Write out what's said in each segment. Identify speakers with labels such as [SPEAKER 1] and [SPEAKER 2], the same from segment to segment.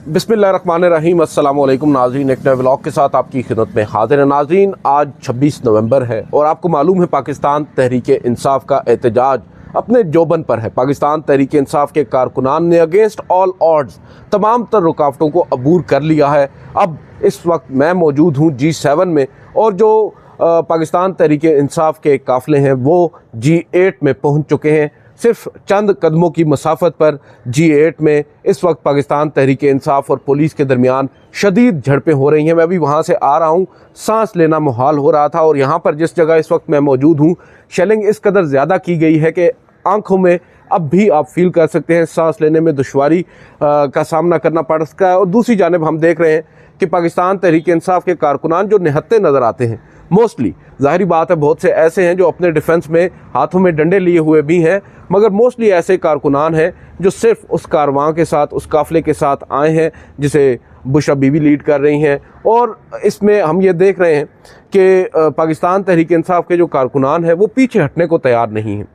[SPEAKER 1] बिस्मिल्लाहिर्रहमानिर्रहीम। अस्सलाम वालेकुम नाज़रीन, एक नए व्लॉग के साथ आपकी खिदमत में हाजिर है। नाज़रीन, आज 26 नवंबर है और आपको मालूम है पाकिस्तान तहरीक इंसाफ का एहतजाज अपने जोबन पर है। पाकिस्तान तहरीक इंसाफ के कारकुनान ने अगेंस्ट ऑल ऑड्स तमाम तर रुकावटों को अबूर कर लिया है। अब इस वक्त मैं मौजूद हूँ G7 में और जो पाकिस्तान तहरीक इंसाफ के काफ़िले हैं वो G8 में पहुँच चुके हैं। सिर्फ चंद कदमों की मसाफत पर G8 में इस वक्त पाकिस्तान तहरीक इंसाफ और पुलिस के दरमियान शदीद झड़पें हो रही हैं। मैं अभी वहाँ से आ रहा हूँ, सांस लेना मुहाल हो रहा था और यहाँ पर जिस जगह इस वक्त मैं मौजूद हूँ, शेलिंग इस कदर ज़्यादा की गई है कि आंखों में अब भी आप फील कर सकते हैं, सांस लेने में दुश्वारी का सामना करना पड़ सकता है। और दूसरी जानिब हम देख रहे हैं कि पाकिस्तान तहरीक इंसाफ के कारकुनान जो निहत्ते नज़र आते हैं, मोस्टली ज़ाहिरी बात है बहुत से ऐसे हैं जो अपने डिफेंस में हाथों में डंडे लिए हुए भी हैं, मगर मोस्टली ऐसे कारकुनान हैं जो सिर्फ उस कारवां के साथ, उस काफ़िले के साथ आए हैं जिसे बुशरा बीबी लीड कर रही हैं। और इसमें हम ये देख रहे हैं कि पाकिस्तान तहरीक इंसाफ के जो कारकुनान हैं वो पीछे हटने को तैयार नहीं हैं।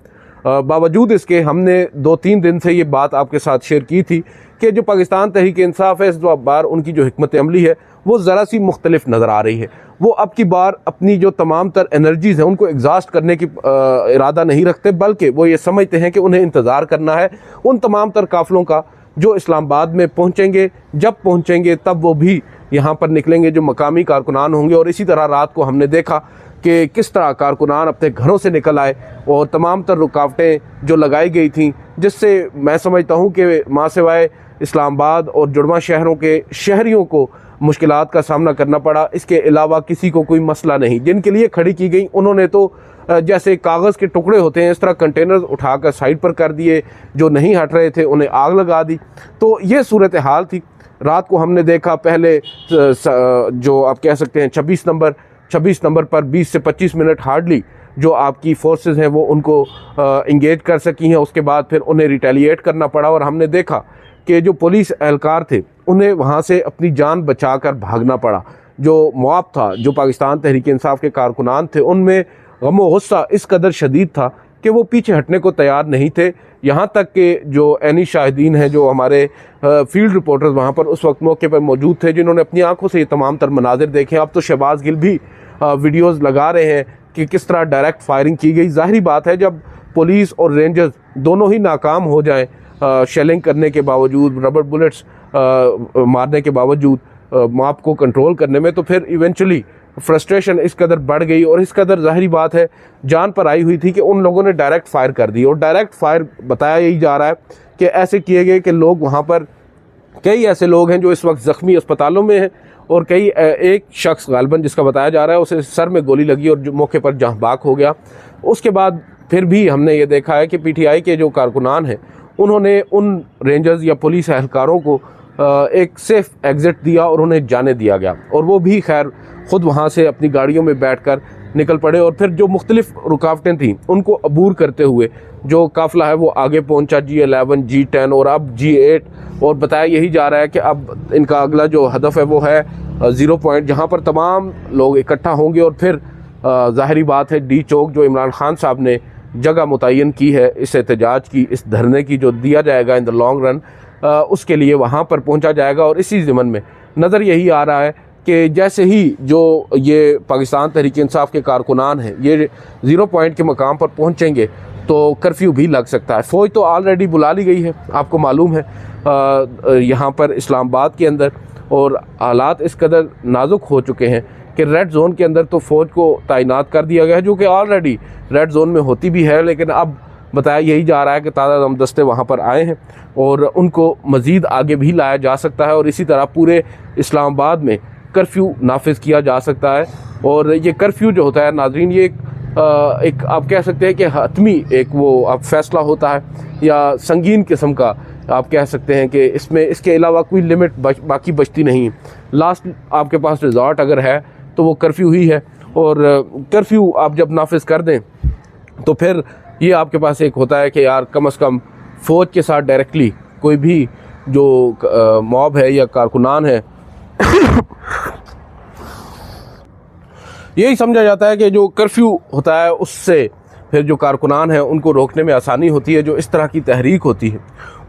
[SPEAKER 1] बावजूद इसके हमने 2-3 दिन से ये बात आपके साथ शेयर की थी कि जो पाकिस्तान तहरीक इंसाफ है, इस बार उनकी जो हिकमत अमली है वो ज़रा सी मुख्तलिफ नज़र आ रही है। वो अब की बार अपनी जो तमाम तर एनर्जीज़ हैं उनको एग्जॉस्ट करने की इरादा नहीं रखते, बल्कि वो ये समझते हैं कि उन्हें इंतज़ार करना है उन तमाम तर काफ़िलों का जो इस्लामाबाद में पहुँचेंगे। जब पहुँचेंगे तब वो भी यहाँ पर निकलेंगे जो मकामी कारकुनान होंगे। और इसी तरह रात को हमने देखा कि किस तरह कारकुनान अपने घरों से निकल आए और तमाम तर रुकावटें जो लगाई गई थी, जिससे मैं समझता हूँ कि माँ सिवाय इस्लामाबाद और जुड़वा शहरों के शहरियों को मुश्किलात का सामना करना पड़ा, इसके अलावा किसी को कोई मसला नहीं। जिनके लिए खड़ी की गई उन्होंने तो जैसे कागज़ के टुकड़े होते हैं इस तरह कंटेनर उठाकर साइड पर कर दिए, जो नहीं हट रहे थे उन्हें आग लगा दी। तो ये सूरत हाल थी। रात को हमने देखा पहले जो आप कह सकते हैं 26 नंबर पर 20 से 25 मिनट हार्डली जो आपकी फोर्सेस हैं वो उनको इंगेज कर सकी हैं। उसके बाद फिर उन्हें रिटेलिएट करना पड़ा और हमने देखा कि जो पुलिस एहलकार थे उन्हें वहाँ से अपनी जान बचाकर भागना पड़ा। जो मॉब था, जो पाकिस्तान तहरीक इंसाफ के कारकुनान थे, उनमें गम व गुस्सा इस कदर शदीद था कि वो पीछे हटने को तैयार नहीं थे। यहाँ तक कि जो ऐनी शाहिदीन हैं, जो हमारे फील्ड रिपोर्टर्स वहाँ पर उस वक्त मौके पर मौजूद थे, जिन्होंने अपनी आंखों से ये तमाम तर मनाजिर देखे। अब तो शहबाज गिल भी वीडियोज़ लगा रहे हैं कि किस तरह डायरेक्ट फायरिंग की गई। ज़ाहिरी बात है जब पुलिस और रेंजर्स दोनों ही नाकाम हो जाएं शेलिंग करने के बावजूद, रबर बुलेट्स मारने के बावजूद मॉब को कंट्रोल करने में, तो फिर इवेंचुअली फ्रस्ट्रेशन इस कदर बढ़ गई और इस कदर ज़ाहिरी बात है जान पर आई हुई थी कि उन लोगों ने डायरेक्ट फायर कर दी। और डायरेक्ट फायर बताया यही जा रहा है कि ऐसे किए गए कि लोग वहाँ पर, कई ऐसे लोग हैं जो इस वक्त ज़ख्मी अस्पतालों में हैं और कई एक शख्स गालिबन जिसका बताया जा रहा है उसे सर में गोली लगी और जो मौके पर जहाँ बाक हो गया। उसके बाद फिर भी हमने ये देखा है कि PTI के जो कारकुनान हैं उन्होंने उन रेंजर्स या पुलिस एहलकारों को एक सेफ़ एग्ज़िट दिया और उन्हें जाने दिया गया और वो भी खैर ख़ुद वहाँ से अपनी गाड़ियों में बैठकर निकल पड़े। और फिर जो मुख्तलिफ़ रुकावटें थीं उनको अबूर करते हुए जो काफ़िला है वो आगे पहुँचा G11, G10 और अब G8। और बताया यही जा रहा है कि अब इनका अगला जो हदफ है वो है 0 पॉइंट, जहाँ पर तमाम लोग इकट्ठा होंगे और फिर ज़ाहिरी बात है D चौक जो इमरान खान साहब ने जगह मुतय्यन की है इस एहतजाज की, इस धरने की, जो दिया जाएगा इन द लॉन्ग रन, उसके लिए वहाँ पर पहुँचा जाएगा। और इसी ज़मन में नज़र यही आ रहा है कि जैसे ही जो ये पाकिस्तान तहरीक इंसाफ के कारकुनान हैं ये 0 पॉइंट के मकाम पर पहुँचेंगे तो कर्फ्यू भी लग सकता है। फ़ौज तो ऑलरेडी बुला ली गई है, आपको मालूम है यहाँ पर इस्लामाबाद के अंदर, और हालात इस कदर नाजुक हो चुके हैं कि रेड जोन के अंदर तो फ़ौज को तैनात कर दिया गया है, जो कि ऑलरेडी रेड जोन में होती भी है। लेकिन अब बताया यही जा रहा है कि ताज़ा दम दस्ते वहाँ पर आए हैं और उनको मज़ीद आगे भी लाया जा सकता है और इसी तरह पूरे इस्लामाबाद में कर्फ्यू नाफिज किया जा सकता है। और ये कर्फ्यू जो होता है नाजरीन, ये एक आप कह सकते हैं कि हतमी एक वो अब फैसला होता है या संगीन किस्म का आप कह सकते हैं कि इसमें इसके अलावा कोई लिमिट बाकी बचती नहीं। लास्ट आपके पास रिजॉर्ट अगर है तो वो कर्फ्यू ही है। और कर्फ्यू आप जब नाफिज कर दें तो फिर ये आपके पास एक होता है कि यार कम से कम फ़ौज के साथ डायरेक्टली कोई भी जो मॉब है या कारकुनान है यही समझा जाता है कि जो कर्फ्यू होता है उससे फिर जो कारकुनान हैं उनको रोकने में आसानी होती है। जो इस तरह की तहरीक होती है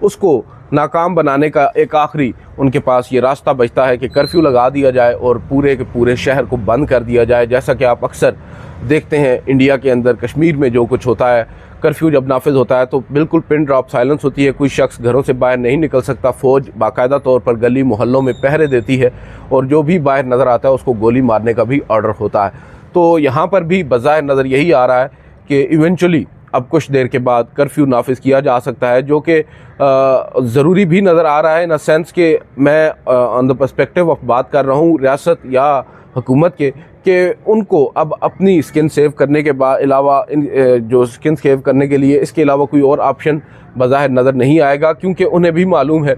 [SPEAKER 1] उसको नाकाम बनाने का एक आखिरी उनके पास ये रास्ता बचता है कि कर्फ्यू लगा दिया जाए और पूरे के पूरे शहर को बंद कर दिया जाए। जैसा कि आप अक्सर देखते हैं इंडिया के अंदर कश्मीर में जो कुछ होता है, कर्फ्यू जब नाफिज होता है तो बिल्कुल पिन ड्रॉप साइलेंस होती है, कोई शख्स घरों से बाहर नहीं निकल सकता, फ़ौज बाकायदा तौर पर गली मोहल्लों में पहरे देती है और जो भी बाहर नज़र आता है उसको गोली मारने का भी ऑर्डर होता है। तो यहाँ पर भी बज़ाहिर नज़र यही आ रहा है कि इवेंचुअली अब कुछ देर के बाद कर्फ्यू नाफिज किया जा सकता है, जो कि ज़रूरी भी नज़र आ रहा है इन अ सेंस कि मैं ऑन द पर्सपेक्टिव ऑफ बात कर रहा हूँ रियासत या हुकूमत के, कि उनको अब अपनी स्किन सेव करने के बाद अलावा जो स्किन सेव करने के लिए इसके अलावा कोई और ऑप्शन बज़ाहिर नज़र नहीं आएगा, क्योंकि उन्हें भी मालूम है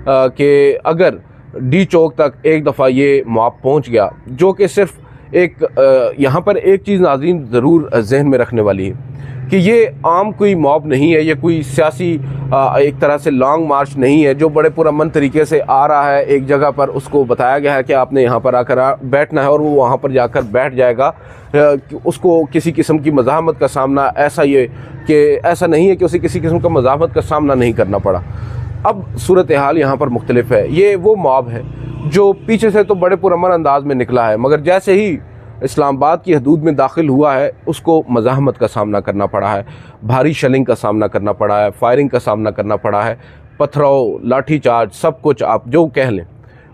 [SPEAKER 1] कि अगर डी चौक तक एक दफ़ा ये मॉब पहुँच गया, जो कि सिर्फ एक यहाँ पर एक चीज़ नाज़रीन ज़रूर जहन में रखने वाली है कि ये आम कोई मॉब नहीं है, ये कोई सियासी एक तरह से लॉन्ग मार्च नहीं है जो बड़े पुरअमन तरीके से आ रहा है एक जगह पर, उसको बताया गया है कि आपने यहाँ पर आकर बैठना है और वो वहाँ पर जाकर बैठ जाएगा, उसको किसी किस्म की मज़ाहमत का सामना ऐसा नहीं है कि उसे किसी किस्म का मज़ाहमत का सामना नहीं करना पड़ा। अब सूरत हाल यहाँ पर मुख्तलिफ है। ये वो मॉब है जो पीछे से तो बड़े पुरअमन अंदाज में निकला है, मगर जैसे ही इस्लामाबाद की हदूद में दाखिल हुआ है उसको मज़ाहमत का सामना करना पड़ा है, भारी शेलिंग का सामना करना पड़ा है, फायरिंग का सामना करना पड़ा है, पथराव, लाठीचार्ज, सब कुछ आप जो कह लें।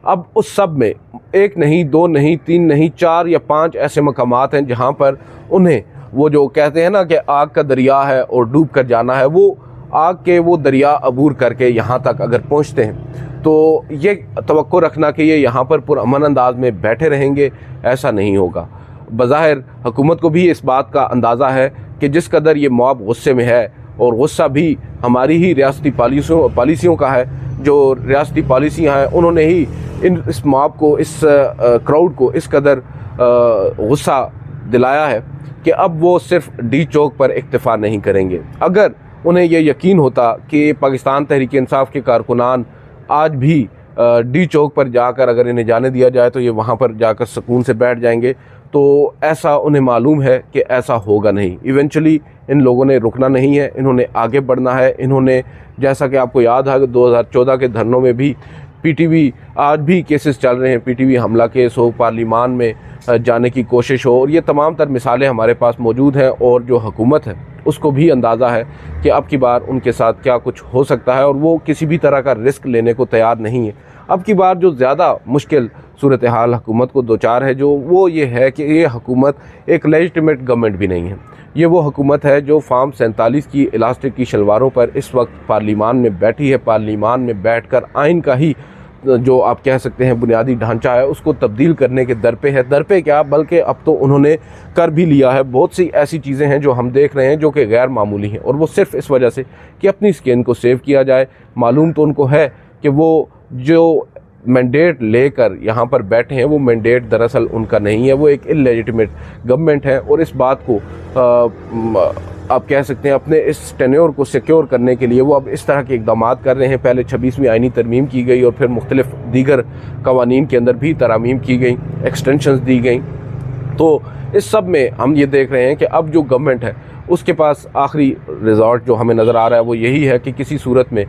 [SPEAKER 1] अब उस सब में एक नहीं, दो नहीं, तीन नहीं, 4 या 5 ऐसे मकामात हैं जहाँ पर उन्हें वो जो कहते हैं ना कि आग का दरिया है और डूब कर जाना है, वो आग के वो दरिया अबूर करके यहाँ तक अगर पहुँचते हैं तो ये तवक्को रखना कि ये यहाँ पर पुरअमन अंदाज में बैठे रहेंगे, ऐसा नहीं होगा। बज़ाहिर हुकूमत को भी इस बात का अंदाज़ा है कि जिस कदर ये मॉब गुस्से में है, और गुस्सा भी हमारी ही रियासती पॉलिसियों का है, जो रियासती पॉलिसियाँ हैं उन्होंने ही इस मॉब को, इस क्राउड को इस कदर गुस्सा दिलाया है कि अब वो सिर्फ डी चौक पर इक्तफ़ा नहीं करेंगे। अगर उन्हें ये यकीन होता कि पाकिस्तान तहरीक इंसाफ के कारकुनान आज भी डी चौक पर जाकर अगर इन्हें जाने दिया जाए तो ये वहाँ पर जाकर सुकून से बैठ जाएंगे, तो ऐसा उन्हें मालूम है कि ऐसा होगा नहीं। इवेंचुअली इन लोगों ने रुकना नहीं है, इन्होंने आगे बढ़ना है। इन्होंने, जैसा कि आपको याद है, 2014 के धरनों में भी पीटीवी, आज भी केसेस चल रहे हैं, पीटीवी हमला केस हो, पार्लिमान में जाने की कोशिश हो, और ये तमाम तर मिसालें हमारे पास मौजूद हैं। और जो हुकूमत है उसको भी अंदाज़ा है कि अब की बार उनके साथ क्या कुछ हो सकता है, और वो किसी भी तरह का रिस्क लेने को तैयार नहीं है। अब की बार जो ज़्यादा मुश्किल सूरत हाल हुकूमत को दो चार है, जो वो ये है कि ये हुकूमत एक लेजिटिमेट गवर्नमेंट भी नहीं है। ये वो हुकूमत है जो फार्म 47 की इलास्टिक की शलवारों पर इस वक्त पार्लिमान में बैठी है। पार्लिमान में बैठकर आइन का ही जो आप कह सकते हैं बुनियादी ढांचा है उसको तब्दील करने के दर पे है। दर पे क्या, बल्कि अब तो उन्होंने कर भी लिया है। बहुत सी ऐसी चीज़ें हैं जो हम देख रहे हैं जो कि गैर मामूली हैं, और वो सिर्फ इस वजह से कि अपनी स्किन को सेव किया जाए। मालूम तो उनको है कि वो जो मैंडेट लेकर यहाँ पर बैठे हैं वो मैंडेट दरअसल उनका नहीं है, वो एक इलेजिटिमेट गवर्नमेंट है। और इस बात को आप कह सकते हैं अपने इस टेन्योर को सिक्योर करने के लिए वो अब इस तरह के इक़दाम कर रहे हैं। पहले 26वीं आइनी तरमीम की गई और फिर मुख्तलिफ दीगर कवानीन के अंदर भी तरामीम की गई, एक्सटेंशंस दी गई। तो इस सब में हम ये देख रहे हैं कि अब जो गवर्नमेंट है उसके पास आखिरी रिजॉर्ट जो हमें नज़र आ रहा है वो यही है कि किसी सूरत में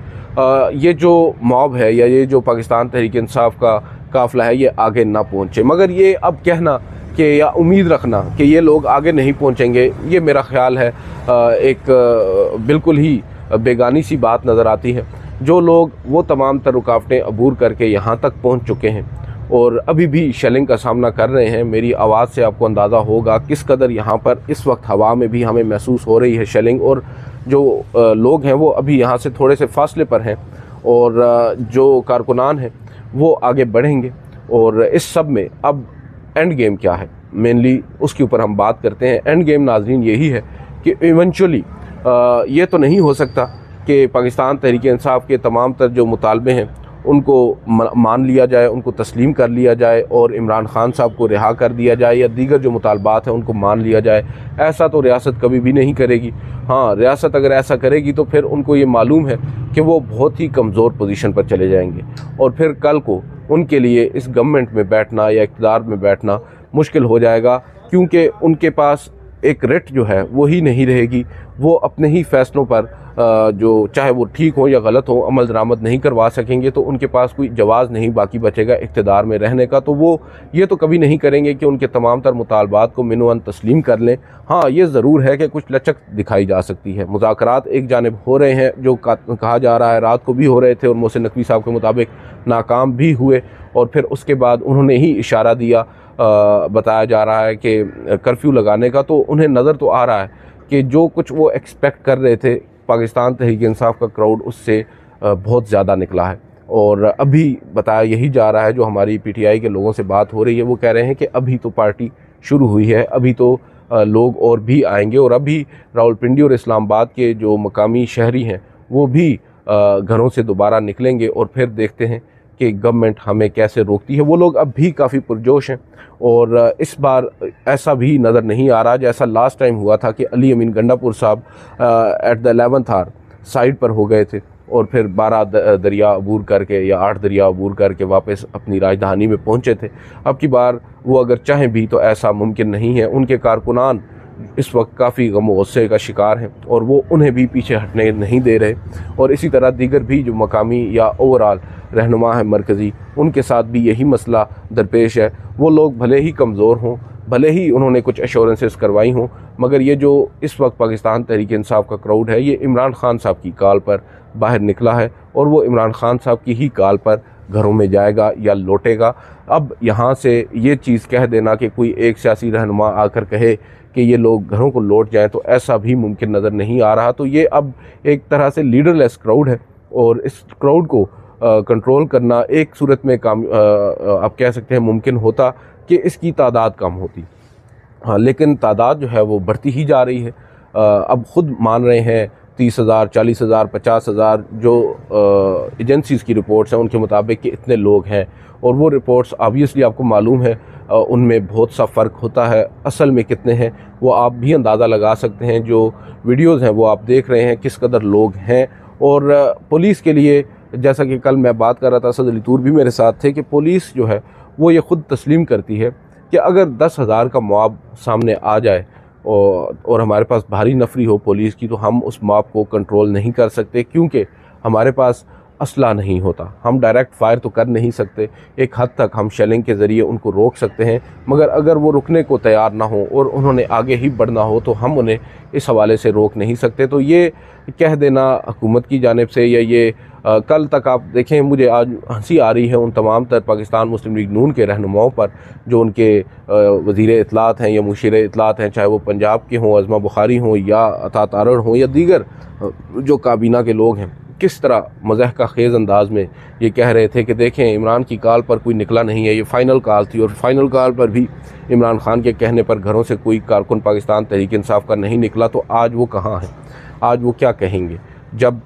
[SPEAKER 1] ये जो मॉब है या ये जो पाकिस्तान तहरीक इंसाफ का काफ़िला है ये आगे ना पहुँचे। मगर ये अब कहना कि या उम्मीद रखना कि ये लोग आगे नहीं पहुँचेंगे, ये मेरा ख्याल है एक बिल्कुल ही बेगानी सी बात नज़र आती है। जो लोग वो तमाम तर रुकावटें अबूर करके यहाँ तक पहुँच चुके हैं और अभी भी शेलिंग का सामना कर रहे हैं, मेरी आवाज़ से आपको अंदाज़ा होगा किस कदर यहाँ पर इस वक्त हवा में भी हमें महसूस हो रही है शेलिंग। और जो लोग हैं वो अभी यहाँ से थोड़े से फासले पर हैं और जो कारकुनान हैं वो आगे बढ़ेंगे। और इस सब में अब एंड गेम क्या है, मेनली उसके ऊपर हम बात करते हैं। एंड गेम नाज़रीन यही है कि इवेंचुअली ये तो नहीं हो सकता कि पाकिस्तान तहरीक इंसाफ के तमाम तर जो मुतालबे हैं उनको मान लिया जाए, उनको तस्लीम कर लिया जाए और इमरान खान साहब को रिहा कर दिया जाए या दीगर जो मुतालबात हैं उनको मान लिया जाए। ऐसा तो रियासत कभी भी नहीं करेगी। हाँ, रियासत अगर ऐसा करेगी तो फिर उनको ये मालूम है कि वो बहुत ही कमज़ोर पोजीशन पर चले जाएंगे और फिर कल को उनके लिए इस गवर्नमेंट में बैठना या इक़्तिदार में बैठना मुश्किल हो जाएगा, क्योंकि उनके पास एक रिट जो है वो ही नहीं रहेगी। वो अपने ही फ़ैसलों पर जो चाहे वो ठीक हो या गलत हो अमल दरामद नहीं करवा सकेंगे तो उनके पास कोई जवाज़ नहीं बाकी बचेगा इक़्तिदार में रहने का। तो वो ये तो कभी नहीं करेंगे कि उनके तमाम तर मुतालबात को मिनवन तस्लीम कर लें। हाँ, ये ज़रूर है कि कुछ लचक दिखाई जा सकती है। मुज़ाकरात एक जानिब हो रहे हैं, जो कहा जा रहा है रात को भी हो रहे थे और मोहसिन नकवी साहब के मुताबिक नाकाम भी हुए, और फिर उसके बाद उन्होंने ही इशारा दिया, बताया जा रहा है कि कर्फ्यू लगाने का। तो उन्हें नज़र तो आ रहा है कि जो कुछ वो एक्सपेक्ट कर रहे थे पाकिस्तान तहरीक इंसाफ का क्राउड उससे बहुत ज़्यादा निकला है। और अभी बताया यही जा रहा है, जो हमारी PTI के लोगों से बात हो रही है वो कह रहे हैं कि अभी तो पार्टी शुरू हुई है, अभी तो लोग और भी आएंगे, और अभी रावलपिंडी और इस्लामाबाद के जो मकामी शहरी हैं वो भी घरों से दोबारा निकलेंगे, और फिर देखते हैं कि गवर्नमेंट हमें कैसे रोकती है। वो लोग अब भी काफ़ी पुरजोश हैं, और इस बार ऐसा भी नज़र नहीं आ रहा जैसा लास्ट टाइम हुआ था कि अली अमीन गंडापुर साहब at the 11th our side पर हो गए थे और फिर 12 दरिया अबूर करके या 8 दरिया अबूर करके वापस अपनी राजधानी में पहुंचे थे। अब की बार वो अगर चाहें भी तो ऐसा मुमकिन नहीं है। उनके कारकुनान इस वक्त काफ़ी गम गुस्से का शिकार हैं और वो उन्हें भी पीछे हटने नहीं दे रहे, और इसी तरह दीगर भी जो मकामी या ओवरऑल रहनुमा है मरकज़ी, उनके साथ भी यही मसला दरपेश है। वो लोग भले ही कमज़ोर हों, भले ही उन्होंने कुछ एश्योरेंसेस करवाई हों, मगर ये जो इस वक्त पाकिस्तान तहरीक इंसाफ का क्राउड है ये इमरान खान साहब की कॉल पर बाहर निकला है, और वो इमरान खान साहब की ही कॉल पर घरों में जाएगा या लौटेगा। अब यहाँ से ये चीज़ कह देना कि कोई एक सियासी रहनुमा आकर कहे कि ये लोग घरों को लौट जाएं, तो ऐसा भी मुमकिन नज़र नहीं आ रहा। तो ये अब एक तरह से लीडरलेस क्राउड है, और इस क्राउड को कंट्रोल करना एक सूरत में आप कह सकते हैं मुमकिन होता कि इसकी तादाद कम होती। हाँ, लेकिन तादाद जो है वो बढ़ती ही जा रही है। अब ख़ुद मान रहे हैं 30,000, 40,000, 50,000 जो एजेंसीज़ की रिपोर्ट्स हैं उनके मुताबिक कि इतने लोग हैं, और वो रिपोर्ट्स ऑब्वियसली आपको मालूम है उनमें बहुत सा फ़र्क होता है। असल में कितने हैं वो आप भी अंदाज़ा लगा सकते हैं। जो वीडियोज़ हैं वो आप देख रहे हैं किस कदर लोग हैं। और पुलिस के लिए, जैसा कि कल मैं बात कर रहा था, असद अली तूर भी मेरे साथ थे, कि पुलिस जो है वो ये ख़ुद तस्लीम करती है कि अगर 10,000 का मॉब सामने आ जाए और हमारे पास भारी नफरी हो पुलिस की, तो हम उस मॉब को कंट्रोल नहीं कर सकते, क्योंकि हमारे पास असला नहीं होता। हम डायरेक्ट फायर तो कर नहीं सकते, एक हद तक हम शेलिंग के ज़रिए उनको रोक सकते हैं, मगर अगर वो रुकने को तैयार ना हो और उन्होंने आगे ही बढ़ना हो तो हम उन्हें इस हवाले से रोक नहीं सकते। तो ये कह देना हुकूमत की जानिब से, या ये कल तक आप देखें, मुझे आज हंसी आ रही है उन तमाम तर पाकिस्तान मुस्लिम लीग नून के रहनुमाओं पर, जो उनके वज़ीर इत्तलात हैं या मुशीर इत्तलात हैं, चाहे वो पंजाब के हों, अज़मा बुखारी हों या अता तारड़ हों या दीगर जो काबीना के लोग हैं, किस तरह मज़ाह का खेज़ अंदाज में ये कह रहे थे कि देखें इमरान की कॉल पर कोई निकला नहीं है, ये फ़ाइनल कॉल थी, और फाइनल कॉल पर भी इमरान खान के कहने पर घरों से कोई कारकुन पाकिस्तान तहरीक इंसाफ का नहीं निकला। तो आज वो कहाँ है, आज वो क्या कहेंगे? जब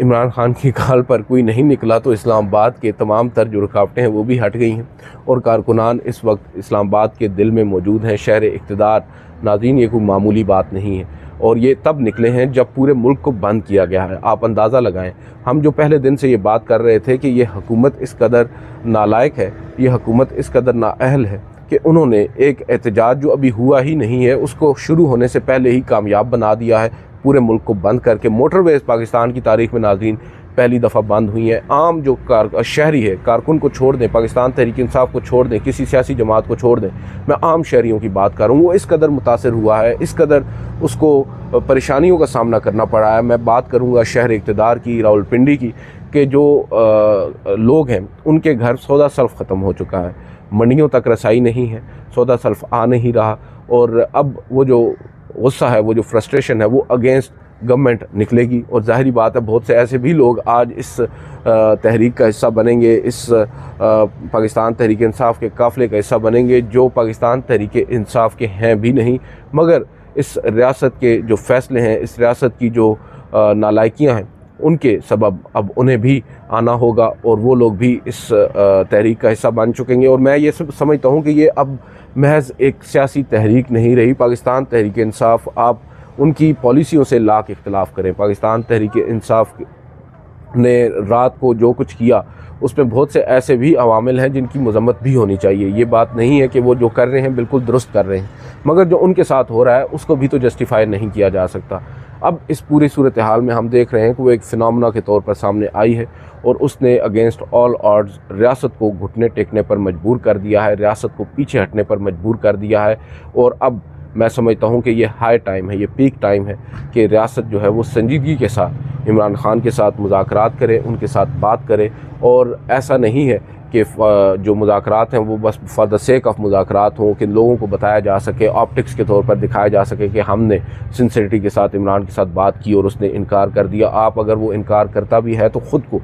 [SPEAKER 1] इमरान खान की कॉल पर कोई नहीं निकला तो इस्लामाबाद के तमाम तर जो रुकावटें हैं वो भी हट गई हैं, और कारकुनान इस वक्त इस्लामाबाद के दिल में मौजूद हैं, शहर इक़्तिदार। नाज़रीन, ये कोई मामूली बात नहीं है, और ये तब निकले हैं जब पूरे मुल्क को बंद किया गया है। आप अंदाज़ा लगाएं, हम जो पहले दिन से ये बात कर रहे थे कि ये हुकूमत इस कदर नालायक है, ये हुकूमत इस कदर नाअहल है कि उन्होंने एक एहतजाज जो अभी हुआ ही नहीं है उसको शुरू होने से पहले ही कामयाब बना दिया है, पूरे मुल्क को बंद करके। मोटरवेज़ पाकिस्तान की तारीख़ में नाज़रीन पहली दफ़ा बंद हुई हैं। आम जो शहरी है, कारकुन को छोड़ दें, पाकिस्तान तहरीक इंसाफ को छोड़ दें, किसी सियासी जमात को छोड़ दें, मैं आम शहरियों की बात कर रहा हूँ, वो इस कदर मुतासर हुआ है, इस कदर उसको परेशानियों का सामना करना पड़ा है। मैं बात करूँगा शहर इक़्तिदार की, रावलपिंडी की, कि जो लोग हैं उनके घर सौदा सल्फ ख़त्म हो चुका है, मंडियों तक रसाई नहीं है, सौदा सल्फ आ नहीं रहा, और अब वो जो गुस्सा है, वो जो फ्रस्ट्रेशन है, वो अगेंस्ट गवर्नमेंट निकलेगी। और ज़ाहिरी बात है बहुत से ऐसे भी लोग आज इस तहरीक का हिस्सा बनेंगे, इस पाकिस्तान तहरीक इंसाफ के काफ़िले का हिस्सा बनेंगे, जो पाकिस्तान तहरीक इंसाफ के हैं भी नहीं, मगर इस रियासत के जो फ़ैसले हैं, इस रियासत की जो नालायकियाँ हैं, उनके सबब अब उन्हें भी आना होगा, और वो लोग भी इस तहरीक का हिस्सा बन चुकेंगे। और मैं ये समझता हूँ कि ये अब महज एक सियासी तहरीक नहीं रही। पाकिस्तान तहरीक इंसाफ, आप उनकी पॉलिसियों से लाख इख्तलाफ करें, पाकिस्तान तहरीक इंसाफ ने रात को जो कुछ किया उसमें बहुत से ऐसे भी अवामिल हैं जिनकी मजम्मत भी होनी चाहिए। ये बात नहीं है कि वो जो कर रहे हैं बिल्कुल दुरुस्त कर रहे हैं, मगर जो उनके साथ हो रहा है उसको भी तो जस्टिफाई नहीं किया जा सकता। अब इस पूरी सूरत हाल में हम देख रहे हैं कि वो एक फिनोमेना के तौर पर सामने आई है और उसने अगेंस्ट ऑल ऑड्स रियासत को घुटने टेकने पर मजबूर कर दिया है, रियासत को पीछे हटने पर मजबूर कर दिया है। और अब मैं समझता हूँ कि ये हाई टाइम है, ये पीक टाइम है कि रियासत जो है वो संजीदगी के साथ इमरान खान के साथ मुज़ाकरात करे, उनके साथ बात करे। और ऐसा नहीं है कि जो मुज़ाकरात हैं वो बस फॉर द सेक ऑफ मुज़ाकरात हों, कि लोगों को बताया जा सके, ऑप्टिक्स के तौर पर दिखाया जा सके कि हमने सिंसियरिटी के साथ इमरान के साथ बात की और उसने इनकार कर दिया। आप अगर वो इनकार करता भी है तो ख़ुद को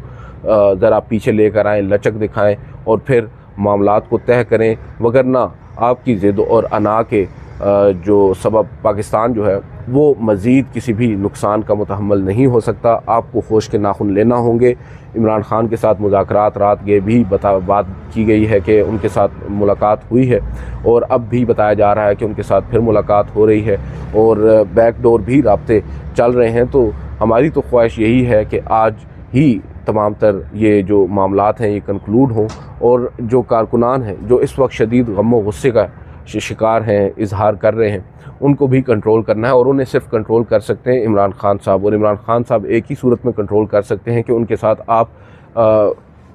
[SPEAKER 1] ज़रा पीछे लेकर आएँ, लचक दिखाएँ और फिर मामलात को तय करें, वगरना आपकी ज़िद और अना के जो सबब पाकिस्तान जो है वो मज़ीद किसी भी नुकसान का मुतहम्मल नहीं हो सकता। आपको होश के नाखुन लेना होंगे। इमरान खान के साथ मुज़ाकरात रात के भी बात की गई है कि उनके साथ मुलाकात हुई है और अब भी बताया जा रहा है कि उनके साथ फिर मुलाकात हो रही है और बैकडोर भी राब्ते चल रहे हैं। तो हमारी तो ख्वाहिश यही है कि आज ही तमाम तर ये जो मामलात हैं ये कंक्लूड हों और जो कारकुनान हैं जो इस वक्त शदीद गम व गुस्से का शिकार हैं, इजहार कर रहे हैं, उनको भी कंट्रोल करना है। और उन्हें सिर्फ कंट्रोल कर सकते हैं इमरान खान साहब, और इमरान खान साहब एक ही सूरत में कंट्रोल कर सकते हैं कि उनके साथ आप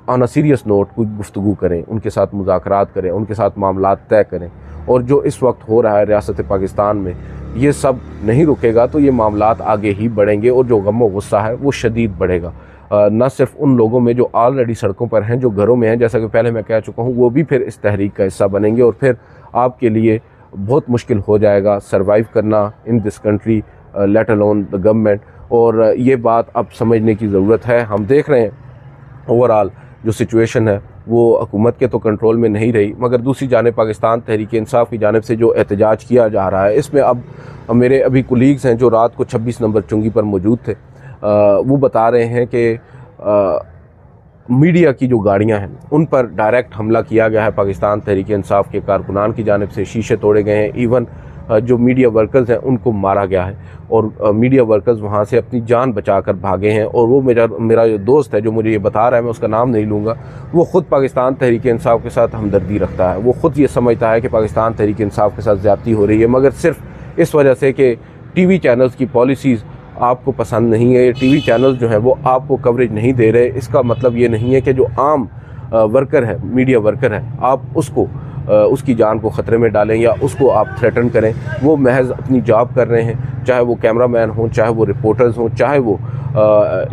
[SPEAKER 1] ऑन अ सीरियस नोट कोई गुफ्तगू करें, उनके साथ मुज़ाकरात करें, उनके साथ मामलात तय करें। और जो इस वक्त हो रहा है रियासत पाकिस्तान में, ये सब नहीं रुकेगा तो ये मामलात आगे ही बढ़ेंगे और जो गम व गुस्सा है वो शदीद बढ़ेगा। न सिर्फ उन लोगों में जो ऑलरेडी सड़कों पर हैं, जो घरों में हैं, जैसा कि पहले मैं कह चुका हूँ, वो भी फिर इस तहरीक का हिस्सा बनेंगे और फिर आपके लिए बहुत मुश्किल हो जाएगा सरवाइव करना in this country, let alone the government. और ये बात अब समझने की ज़रूरत है। हम देख रहे हैं ओवरऑल जो सिचुएशन है वो हुकूमत के तो कंट्रोल में नहीं रही, मगर दूसरी जानिब पाकिस्तान तहरीक इंसाफ की जानिब से जो एहतजाज किया जा रहा है, इसमें अब मेरे अभी कुलीग्स हैं जो रात को 26 नंबर चुंगी पर मौजूद थे, वो बता रहे हैं कि मीडिया की जो गाड़ियां हैं उन पर डायरेक्ट हमला किया गया है पाकिस्तान तहरीक इंसाफ के कारकुनान की जानिब से, शीशे तोड़े गए हैं, इवन जो मीडिया वर्कर्स हैं उनको मारा गया है और मीडिया वर्कर्स वहां से अपनी जान बचाकर भागे हैं। और वो मेरा जो दोस्त है जो मुझे ये बता रहा है, मैं उसका नाम नहीं लूँगा, वो ख़ुद पाकिस्तान तहरीक इंसाफ के साथ हमदर्दी रखता है। वो ख़ुद ये समझता है कि पाकिस्तान तहरीक इंसाफ के साथ ज़्यादती हो रही है, मगर सिर्फ इस वजह से कि टीवी चैनल्स की पॉलिसीज़ आपको पसंद नहीं है, टीवी चैनल्स जो हैं वो आपको कवरेज नहीं दे रहे। इसका मतलब ये नहीं है कि जो आम वर्कर है, मीडिया वर्कर है, आप उसको उसकी जान को ख़तरे में डालें या उसको आप थ्रेटन करें। वो महज अपनी जॉब कर रहे हैं, चाहे वो कैमरामैन हों, चाहे वो रिपोर्टर्स हों, चाहे वो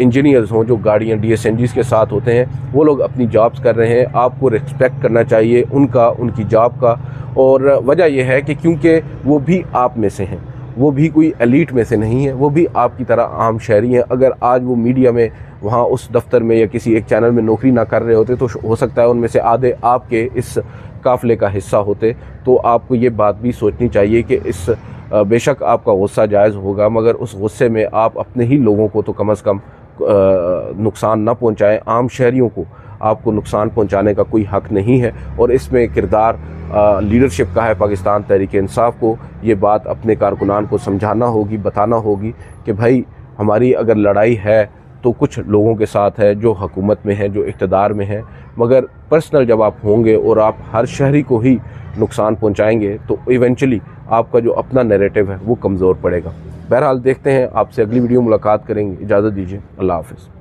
[SPEAKER 1] इंजीनियर्स हों जो गाड़ियाँ DSNGs के साथ होते हैं, वो लोग अपनी जॉब्स कर रहे हैं। आपको रिस्पेक्ट करना चाहिए उनका, उनकी जॉब का। और वजह यह है कि क्योंकि वो भी आप में से हैं, वो भी कोई एलीट में से नहीं है, वो भी आपकी तरह आम शहरी हैं। अगर आज वो मीडिया में वहाँ उस दफ्तर में या किसी एक चैनल में नौकरी ना कर रहे होते तो हो सकता है उनमें से आधे आपके इस काफ़िले का हिस्सा होते। तो आपको ये बात भी सोचनी चाहिए कि इस बेशक आपका गुस्सा जायज़ होगा, मगर उस गुस्से में आप अपने ही लोगों को तो कम अज़ कम नुकसान ना पहुँचाएँ। आम शहरियों को आपको नुकसान पहुंचाने का कोई हक नहीं है। और इसमें किरदार लीडरशिप का है पाकिस्तान तहरीक इंसाफ को। ये बात अपने कारकुनान को समझाना होगी, बताना होगी कि भाई हमारी अगर लड़ाई है तो कुछ लोगों के साथ है जो हुकूमत में है, जो इक़्तिदार में है, मगर पर्सनल जब आप होंगे और आप हर शहरी को ही नुकसान पहुंचाएंगे तो इवेंचुअली आपका जो अपना नैरेटिव है वो कमज़ोर पड़ेगा। बहरहाल देखते हैं, आपसे अगली वीडियो मुलाकात करेंगे। इजाज़त दीजिए, अल्लाह हाफ़िज़।